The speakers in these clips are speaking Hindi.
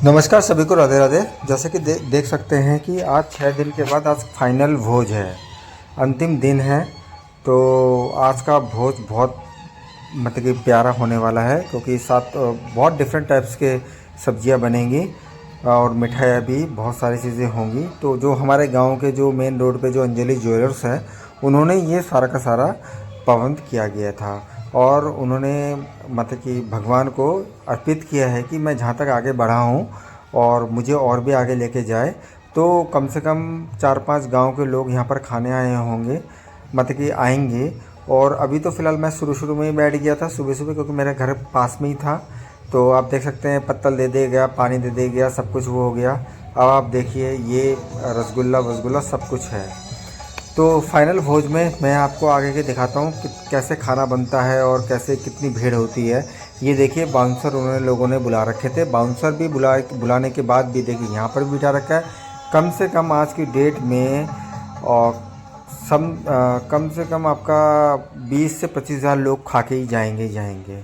नमस्कार सभी को, राधे राधे। जैसे कि देख सकते हैं कि आज 6 दिन के बाद आज फाइनल भोज है, अंतिम दिन है। तो आज का भोज बहुत मतलब कि प्यारा होने वाला है, क्योंकि साथ बहुत डिफरेंट टाइप्स के सब्जियां बनेंगी और मिठाइयाँ भी बहुत सारी चीज़ें होंगी। तो जो हमारे गांव के जो मेन रोड पे जो अंजलि ज्वेलर्स है, उन्होंने ये सारा का सारा प्रबंध किया गया था और उन्होंने मतलब कि भगवान को अर्पित किया है कि मैं जहाँ तक आगे बढ़ा हूँ और मुझे और भी आगे लेके जाए। तो कम से कम 4-5 गांव के लोग यहाँ पर खाने आए होंगे, मतलब कि आएंगे। और अभी तो फ़िलहाल मैं शुरू में ही बैठ गया था सुबह सुबह, क्योंकि मेरा घर पास में ही था। तो आप देख सकते हैं पत्तल दे गया, पानी दे गया, सब कुछ वो हो गया। अब आप देखिए ये रसगुल्ला वसगुल्ला सब कुछ है। तो फाइनल भोज में मैं आपको आगे के दिखाता हूँ कि कैसे खाना बनता है और कैसे कितनी भीड़ होती है। ये देखिए बाउंसर उन्होंने लोगों ने बुला रखे थे, बाउंसर भी बुलाने के बाद भी देखिए यहाँ पर बिठा रखा है। कम से कम आज की डेट में और कम से कम आपका 20 से 25 हज़ार लोग खा के ही जाएंगे।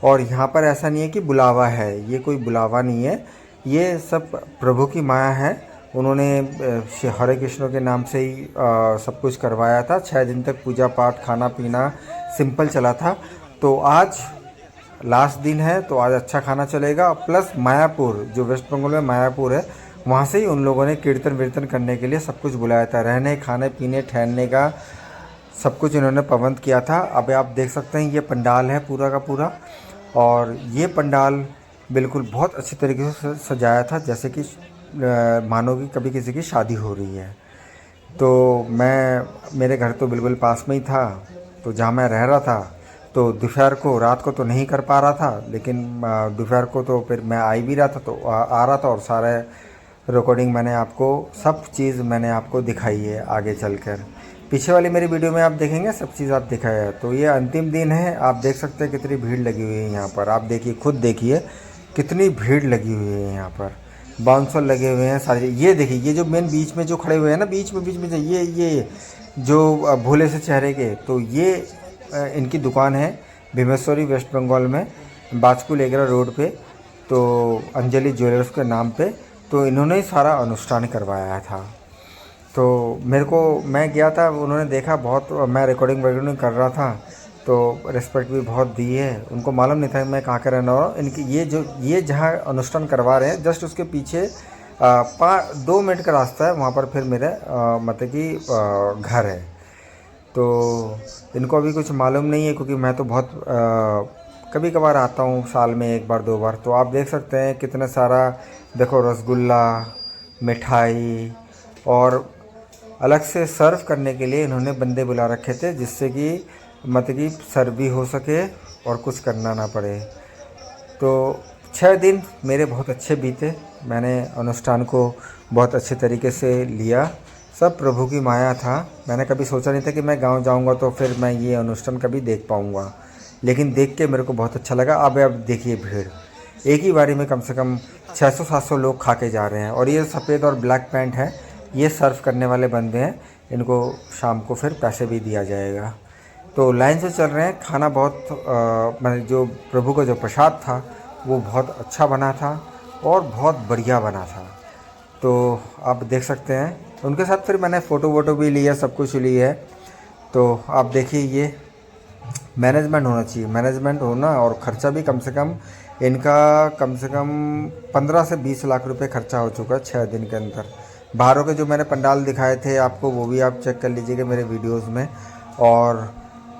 और यहाँ पर ऐसा नहीं है कि बुलावा है, ये कोई बुलावा नहीं है, ये सब प्रभु की माया है। उन्होंने श्री हरे कृष्ण के नाम से ही सब कुछ करवाया था। 6 दिन तक पूजा पाठ खाना पीना सिंपल चला था। तो आज लास्ट दिन है, तो आज अच्छा खाना चलेगा। प्लस मायापुर, जो वेस्ट बंगाल में मायापुर है, वहाँ से ही उन लोगों ने कीर्तन वीर्तन करने के लिए सब कुछ बुलाया था। रहने खाने पीने ठहरने का सब कुछ इन्होंने प्रबंध किया था। अब आप देख सकते हैं ये पंडाल है पूरा का पूरा, और ये पंडाल बिल्कुल बहुत अच्छी तरीके से सजाया था, जैसे कि मानो कि कभी किसी की शादी हो रही है। तो मेरे घर तो बिल्कुल पास में ही था, तो जहाँ मैं रह रहा था, तो दोपहर को रात को तो नहीं कर पा रहा था, लेकिन दोपहर को तो फिर मैं आ ही भी रहा था, तो आ रहा था। और सारे रिकॉर्डिंग मैंने आपको सब चीज़ मैंने आपको दिखाई है। आगे चलकर पीछे वाली मेरी वीडियो में आप देखेंगे सब चीज़ आप दिखाया है। तो ये अंतिम दिन है, आप देख सकते हैं कितनी भीड़ लगी हुई है यहाँ पर। आप देखिए, खुद देखिए कितनी भीड़ लगी हुई है यहाँ पर। बाउंसर लगे हुए हैं सारे। ये देखिए, ये जो मेन बीच में जो खड़े हुए हैं ना, बीच में ये जो भोले से चेहरे के, तो ये इनकी दुकान है भीमेश्वरी, वेस्ट बंगाल में, बाजकुल एगरा रोड पे। तो अंजलि ज्वेलर्स के नाम पे तो इन्होंने ही सारा अनुष्ठान करवाया था। तो मैं गया था, उन्होंने देखा बहुत, मैं रिकॉर्डिंग कर रहा था, तो रिस्पेक्ट भी बहुत दी है। उनको मालूम नहीं था मैं कहाँ का रहने वाला हूँ। इनकी ये जहाँ अनुष्ठान करवा रहे हैं, जस्ट उसके पीछे 2 मिनट का रास्ता है, वहाँ पर फिर मेरे मतलब कि घर है। तो इनको अभी कुछ मालूम नहीं है, क्योंकि मैं तो बहुत कभी कभार आता हूँ, साल में 1 बार 2 बार। तो आप देख सकते हैं कितना सारा, देखो रसगुल्ला, मिठाई, और अलग से सर्व करने के लिए इन्होंने बंदे बुला रखे थे, जिससे कि मतलब कि सर्व भी हो सके और कुछ करना ना पड़े। तो 6 दिन मेरे बहुत अच्छे बीते। मैंने अनुष्ठान को बहुत अच्छे तरीके से लिया। सब प्रभु की माया था। मैंने कभी सोचा नहीं था कि मैं गांव जाऊंगा तो फिर मैं ये अनुष्ठान कभी देख पाऊंगा, लेकिन देख के मेरे को बहुत अच्छा लगा। अब देखिए भीड़, एक ही बारी में कम से कम 600-700 लोग खा के जा रहे हैं। और ये सफ़ेद और ब्लैक पैंट है, ये सर्व करने वाले बंदे हैं, इनको शाम को फिर पैसे भी दिया जाएगा। तो लाइन से चल रहे हैं। खाना बहुत मतलब जो प्रभु का जो प्रसाद था वो बहुत अच्छा बना था और बहुत बढ़िया बना था। तो आप देख सकते हैं, उनके साथ फिर मैंने फ़ोटो वोटो भी लिया, सब कुछ ली है। तो आप देखिए, ये मैनेजमेंट होना चाहिए, मैनेजमेंट होना, और ख़र्चा भी कम से कम इनका कम से कम 15 से 20 लाख रुपए खर्चा हो चुका है 6 दिन के अंदर। बाहरों के जो मैंने पंडाल दिखाए थे आपको, वो भी आप चेक कर लीजिएगा मेरे वीडियोस में। और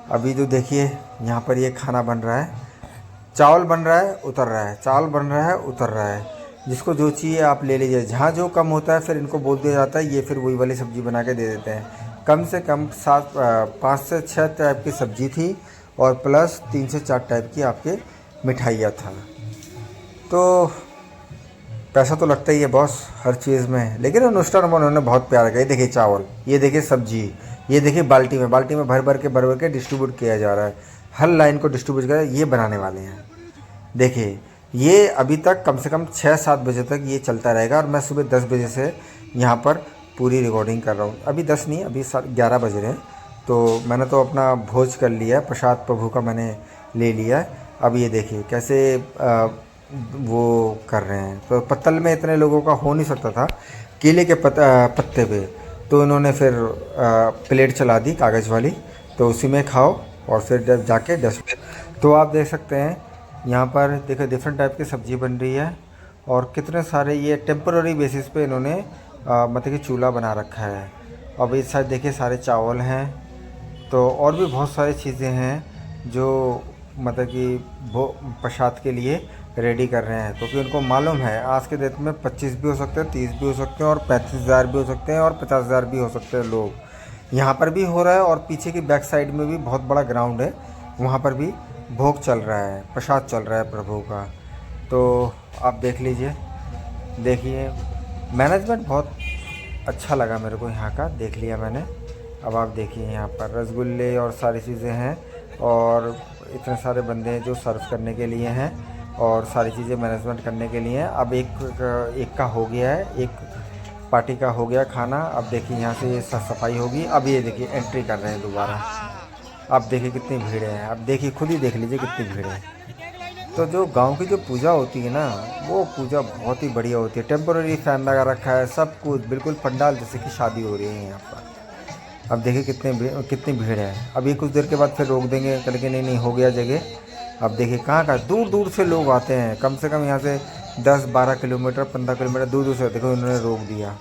अभी जो देखिए यहाँ पर ये खाना बन रहा है, चावल बन रहा है उतर रहा है, चावल बन रहा है उतर रहा है। जिसको जो चाहिए आप ले लीजिए। जहाँ जो कम होता है फिर इनको बोल दिया जाता है, ये फिर वही वाली सब्ज़ी बना के दे देते हैं। कम से कम 5 से 6 टाइप की सब्ज़ी थी, और प्लस 3 से 4 टाइप की आपके मिठाइयाँ था। तो पैसा तो लगता ही है बॉस हर चीज़ में, लेकिन अनुष्ठान में उन्होंने बहुत प्यार किया। ये देखिए चावल, ये देखिए सब्जी, ये देखिए बाल्टी में भर के डिस्ट्रीब्यूट किया जा रहा है। हर लाइन को डिस्ट्रीब्यूट कर ये बनाने वाले हैं। देखिए ये अभी तक कम से कम 6-7 बजे तक ये चलता रहेगा, और मैं सुबह 10 बजे से यहाँ पर पूरी रिकॉर्डिंग कर रहा हूँ। अभी 10 नहीं, अभी 11 बज रहे हैं। तो मैंने तो अपना भोज कर लिया, प्रसाद प्रभु का मैंने ले लिया है। अब ये देखिए कैसे वो कर रहे हैं। तो पत्तल में इतने लोगों का हो नहीं सकता था, केले के पत्ते पे। तो इन्होंने फिर प्लेट चला दी कागज़ वाली, तो उसी में खाओ और फिर जब जाके डस्टबिन। तो आप देख सकते हैं यहाँ पर देखो डिफरेंट टाइप की सब्ज़ी बन रही है, और कितने सारे ये टेम्पररी बेसिस पे इन्होंने मतलब कि चूल्हा बना रखा है। अब इस साइड देखिए सारे चावल हैं, तो और भी बहुत सारी चीज़ें हैं जो मतलब कि वो प्रसाद के लिए रेडी कर रहे हैं। क्योंकि उनको मालूम है आज के डेट में 25 भी हो सकते हैं, 30 भी हो सकते हैं, और 35,000 भी हो सकते हैं, और 50,000 भी हो सकते हैं लोग। यहाँ पर भी हो रहा है, और पीछे की बैक साइड में भी बहुत बड़ा ग्राउंड है, वहाँ पर भी भोग चल रहा है, प्रसाद चल रहा है प्रभु का। तो आप देख लीजिए, देखिए मैनेजमेंट बहुत अच्छा लगा मेरे को यहाँ का, देख लिया मैंने। अब आप देखिए यहाँ पर रसगुल्ले और सारी चीज़ें हैं, और इतने सारे बंदे हैं जो सर्व करने के लिए हैं, और सारी चीज़ें मैनेजमेंट करने के लिए हैं। अब एक का हो गया है, एक पार्टी का हो गया खाना। अब देखिए यहाँ से ये सफाई होगी। अब ये देखिए एंट्री कर रहे हैं दोबारा। अब देखिए कितनी भीड़ है, अब देखिए खुद ही देख लीजिए कितनी भीड़ है। तो जो गांव की जो पूजा होती है ना, वो पूजा बहुत ही बढ़िया होती है। टेम्पोररी फैन लगा रखा है, सब कुछ बिल्कुल पंडाल जैसे कि शादी हो रही है यहाँ पर। अब देखिए कितनी भीड़ है। अभी कुछ देर के बाद फिर रोक देंगे, कल के नहीं हो गया जगह। अब देखिए कहाँ दूर दूर से लोग आते हैं, कम से कम यहाँ से 10-12 किलोमीटर 15 किलोमीटर दूर दूर से। देखो इन्होंने रोक दिया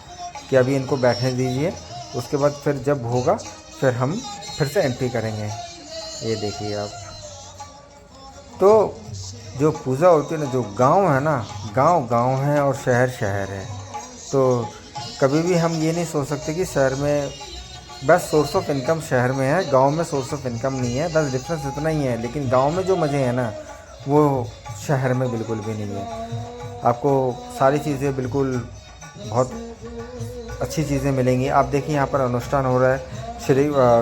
कि अभी इनको बैठने दीजिए, उसके बाद फिर जब होगा फिर हम फिर से एंट्री करेंगे। ये देखिए आप, तो जो पूजा होती है ना, जो गांव है ना, गांव गांव है और शहर शहर है। तो कभी भी हम ये नहीं सोच सकते कि शहर में बस सोर्स ऑफ इनकम शहर में है, गांव में सोर्स ऑफ इनकम नहीं है, बस डिफरेंस इतना ही है। लेकिन गांव में जो मज़े हैं ना, वो शहर में बिल्कुल भी नहीं है। आपको सारी चीज़ें बिल्कुल बहुत अच्छी चीज़ें मिलेंगी। आप देखिए यहाँ पर अनुष्ठान हो रहा है,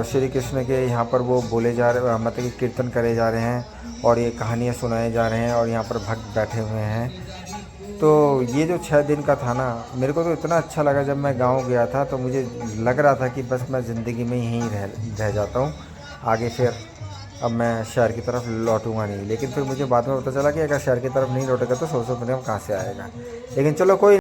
श्री कृष्ण के यहाँ पर वो बोले जा रहे, मतलब कि कीर्तन करे जा रहे हैं, और ये कहानियाँ सुनाए जा रहे हैं, और यहाँ पर भक्त बैठे हुए हैं। तो ये जो 6 दिन का था ना, मेरे को तो इतना अच्छा लगा। जब मैं गांव गया था तो मुझे लग रहा था कि बस मैं ज़िंदगी में यहीं रह जाता हूँ, आगे फिर अब मैं शहर की तरफ लौटूंगा नहीं। लेकिन फिर मुझे बाद में पता चला कि अगर शहर की तरफ नहीं लौटेगा तो सोर्स ऑफ इनकम कहाँ से आएगा। लेकिन चलो कोई